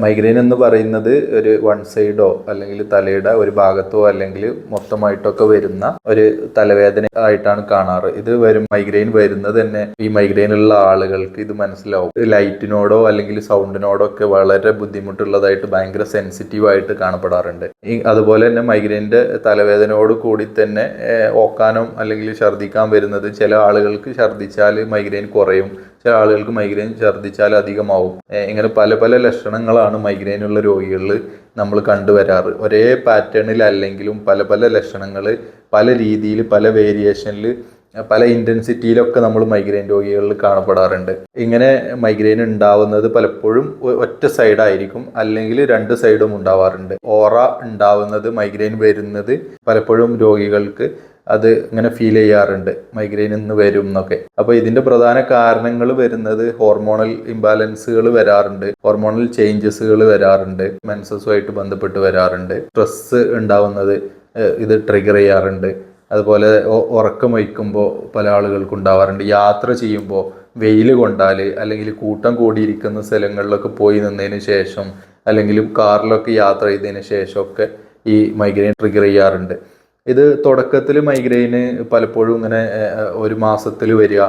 Migraine എന്ന് പറയുന്നത് ഒരു വൺ സൈഡോ അല്ലെങ്കിൽ തലയുടെ ഒരു ഭാഗത്തോ അല്ലെങ്കിൽ മൊത്തമായിട്ടൊക്കെ വരുന്ന ഒരു തലവേദന ആയിട്ടാണ് കാണാറ്. ഇത് മൈഗ്രെയിൻ വരുന്നത് തന്നെ ഈ മൈഗ്രെയിൻ ഉള്ള ആളുകൾക്ക് ഇത് മനസ്സിലാവും. ലൈറ്റിനോടോ അല്ലെങ്കിൽ സൗണ്ടിനോടോ ഒക്കെ വളരെ ബുദ്ധിമുട്ടുള്ളതായിട്ട് ഭയങ്കര സെൻസിറ്റീവ് ആയിട്ട് കാണപ്പെടാറുണ്ട്. അതുപോലെ തന്നെ മൈഗ്രെയിൻ്റെ തലവേദനയോട് കൂടി തന്നെ ഓക്കാനം അല്ലെങ്കിൽ ഛർദ്ദിക്കാൻ വരുന്നത്, ചില ആളുകൾക്ക് ഛർദ്ദിച്ചാൽ മൈഗ്രെയിൻ കുറയും, ചില ആളുകൾക്ക് മൈഗ്രെയിൻ ഛർദ്ദിച്ചാൽ അധികമാവും. ഇങ്ങനെ പല പല ലക്ഷണങ്ങളാണ് മൈഗ്രെയിൻ ഉള്ള രോഗികളിൽ നമ്മൾ കണ്ടുവരാറ്. ഒരേ പാറ്റേണിൽ അല്ലെങ്കിലും പല പല ലക്ഷണങ്ങൾ പല രീതിയിൽ പല വേരിയേഷനിൽ പല ഇൻറ്റൻസിറ്റിയിലൊക്കെ നമ്മൾ മൈഗ്രെയിൻ രോഗികളിൽ കാണപ്പെടാറുണ്ട്. ഇങ്ങനെ മൈഗ്രെയിൻ ഉണ്ടാവുന്നത് പലപ്പോഴും ഒറ്റ സൈഡായിരിക്കും, അല്ലെങ്കിൽ രണ്ട് സൈഡും ഉണ്ടാവാറുണ്ട്. ഓറ ഉണ്ടാവുന്നത്, മൈഗ്രെയിൻ വരുന്നത് പലപ്പോഴും രോഗികൾക്ക് അത് ഇങ്ങനെ ഫീൽ ചെയ്യാറുണ്ട്, മൈഗ്രെയിൻ ഇന്ന് വരും എന്നൊക്കെ. അപ്പോൾ ഇതിന്റെ പ്രധാന കാരണങ്ങൾ വരുന്നത് ഹോർമോണൽ ഇംബാലൻസുകൾ വരാറുണ്ട്, ഹോർമോണൽ ചേഞ്ചസുകൾ വരാറുണ്ട്, മെൻസസുമായിട്ട് ബന്ധപ്പെട്ട് വരാറുണ്ട്, സ്ട്രെസ് ഉണ്ടാവുന്നത് ഇത് ട്രിഗർ ചെയ്യാറുണ്ട്. അതുപോലെ ഉറക്കം വയ്ക്കുമ്പോൾ പല ആളുകൾക്കും ഉണ്ടാവാറുണ്ട്. യാത്ര ചെയ്യുമ്പോൾ വെയിൽ കൊണ്ടാൽ അല്ലെങ്കിൽ കൂട്ടം കൂടിയിരിക്കുന്ന സ്ഥലങ്ങളിലൊക്കെ പോയി നിന്നതിന് ശേഷം അല്ലെങ്കിൽ കാറിലൊക്കെ യാത്ര ചെയ്തതിന് ശേഷമൊക്കെ ഈ മൈഗ്രെയിൻ ട്രിഗർ ചെയ്യാറുണ്ട്. ഇത് തുടക്കത്തിൽ മൈഗ്രെയിന് പലപ്പോഴും ഇങ്ങനെ ഒരു മാസത്തിൽ വരിക,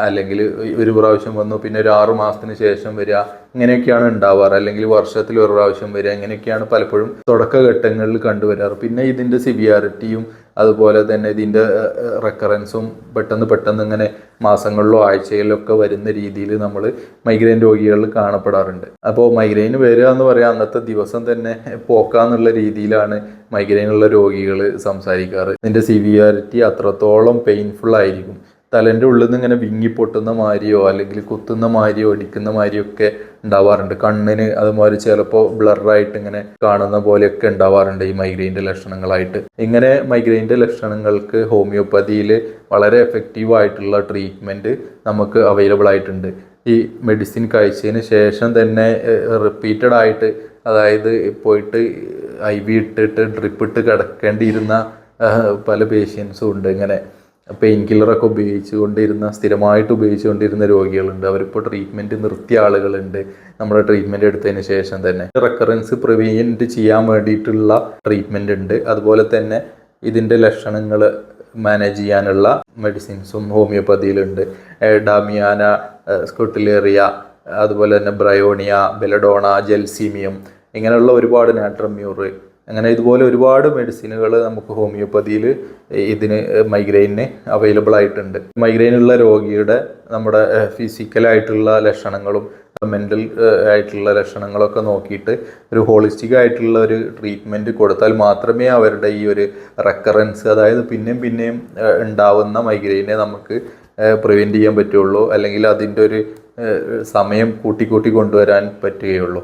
അല്ലെങ്കിൽ ഒരു പ്രാവശ്യം വന്നു പിന്നെ ഒരു 6 മാസത്തിന് ശേഷം വരിക, ഇങ്ങനെയൊക്കെയാണ് ഉണ്ടാവാറ്. അല്ലെങ്കിൽ വർഷത്തിൽ ഒരു പ്രാവശ്യം വരിക, ഇങ്ങനെയൊക്കെയാണ് പലപ്പോഴും തുടക്കഘട്ടങ്ങളിൽ കണ്ടുവരാറ്. പിന്നെ ഇതിൻ്റെ സിവിയാരിറ്റിയും അതുപോലെ തന്നെ ഇതിൻ്റെ റെക്കറൻസും പെട്ടെന്ന് ഇങ്ങനെ മാസങ്ങളിലോ ആഴ്ചകളിലോ ഒക്കെ വരുന്ന രീതിയിൽ നമ്മൾ മൈഗ്രെയിൻ രോഗികളിൽ കാണപ്പെടാറുണ്ട്. അപ്പോൾ മൈഗ്രെയിൻ വരിക എന്ന് പറയാൻ അന്നത്തെ ദിവസം തന്നെ പോക്കാന്നുള്ള രീതിയിലാണ് മൈഗ്രെയിനുള്ള രോഗികൾ സംസാരിക്കാറ്. ഇതിൻ്റെ സിവിയാരിറ്റി അത്രത്തോളം പെയിൻഫുൾ ആയിരിക്കും. തലേൻ്റെ ഉള്ളിൽ നിന്ന് ഇങ്ങനെ വിങ്ങിപ്പൊട്ടുന്ന മാതിരിയോ അല്ലെങ്കിൽ കുത്തുന്ന മാതിരിയോ ഇടിക്കുന്ന മാതിരിയോ ഒക്കെ ഉണ്ടാവാറുണ്ട്. കണ്ണിന് അതുമാതിരി ചിലപ്പോൾ ബ്ലറായിട്ട് ഇങ്ങനെ കാണുന്ന പോലെയൊക്കെ ഉണ്ടാവാറുണ്ട് ഈ മൈഗ്രെയിൻ്റെ ലക്ഷണങ്ങളായിട്ട്. ഇങ്ങനെ മൈഗ്രെയിൻ്റെ ലക്ഷണങ്ങൾക്ക് ഹോമിയോപ്പതിയിൽ വളരെ എഫക്റ്റീവ് ആയിട്ടുള്ള ട്രീറ്റ്മെൻറ്റ് നമുക്ക് അവൈലബിൾ ആയിട്ടുണ്ട്. ഈ മെഡിസിൻ കഴിച്ചതിന് ശേഷം തന്നെ റിപ്പീറ്റഡ് ആയിട്ട്, അതായത് പോയിട്ട് IV ഇട്ടിട്ട് ഡ്രിപ്പ് ഇട്ട് കിടക്കേണ്ടിയിരുന്ന പല പേഷ്യൻസും ഉണ്ട്. ഇങ്ങനെ പെയിൻ കില്ലറൊക്കെ സ്ഥിരമായിട്ട് ഉപയോഗിച്ചുകൊണ്ടിരുന്ന രോഗികളുണ്ട്. അവരിപ്പോൾ ട്രീറ്റ്മെൻറ്റ് നിർത്തിയ ആളുകളുണ്ട് നമ്മുടെ ട്രീറ്റ്മെൻറ്റ് എടുത്തതിന് ശേഷം തന്നെ. റെക്കറൻസ് പ്രിവെൻറ്റ് ചെയ്യാൻ വേണ്ടിയിട്ടുള്ള ട്രീറ്റ്മെൻറ്റ് ഉണ്ട്. അതുപോലെ തന്നെ ഇതിൻ്റെ ലക്ഷണങ്ങൾ മാനേജ് ചെയ്യാനുള്ള മെഡിസിൻസും ഹോമിയോപ്പതിയിലുണ്ട്. ഡാമിയാന, സ്കോട്ടിലേറിയ, അതുപോലെ തന്നെ ബ്രയോണിയ, ബെലഡോണ, ജെൽസീമിയം, ഇങ്ങനെയുള്ള ഒരുപാട് നാട്രമ്യൂറ്, അങ്ങനെ ഇതുപോലെ ഒരുപാട് മെഡിസിനുകൾ നമുക്ക് ഹോമിയോപ്പതിയിൽ ഇതിന് മൈഗ്രെയിന് അവൈലബിൾ ആയിട്ടുണ്ട്. മൈഗ്രെയിനുള്ള രോഗിയുടെ നമ്മുടെ ഫിസിക്കലായിട്ടുള്ള ലക്ഷണങ്ങളും മെൻ്റൽ ആയിട്ടുള്ള ലക്ഷണങ്ങളൊക്കെ നോക്കിയിട്ട് ഒരു ഹോളിസ്റ്റിക് ആയിട്ടുള്ള ഒരു ട്രീറ്റ്മെൻറ്റ് കൊടുത്താൽ മാത്രമേ അവരുടെ ഈ ഒരു റെക്കറൻസ്, അതായത് പിന്നെയും ഉണ്ടാവുന്ന മൈഗ്രെയിനെ നമുക്ക് പ്രിവെൻറ്റ് ചെയ്യാൻ പറ്റുള്ളൂ, അല്ലെങ്കിൽ അതിൻ്റെ ഒരു സമയം കൂട്ടി കൊണ്ടുവരാൻ പറ്റുകയുള്ളൂ.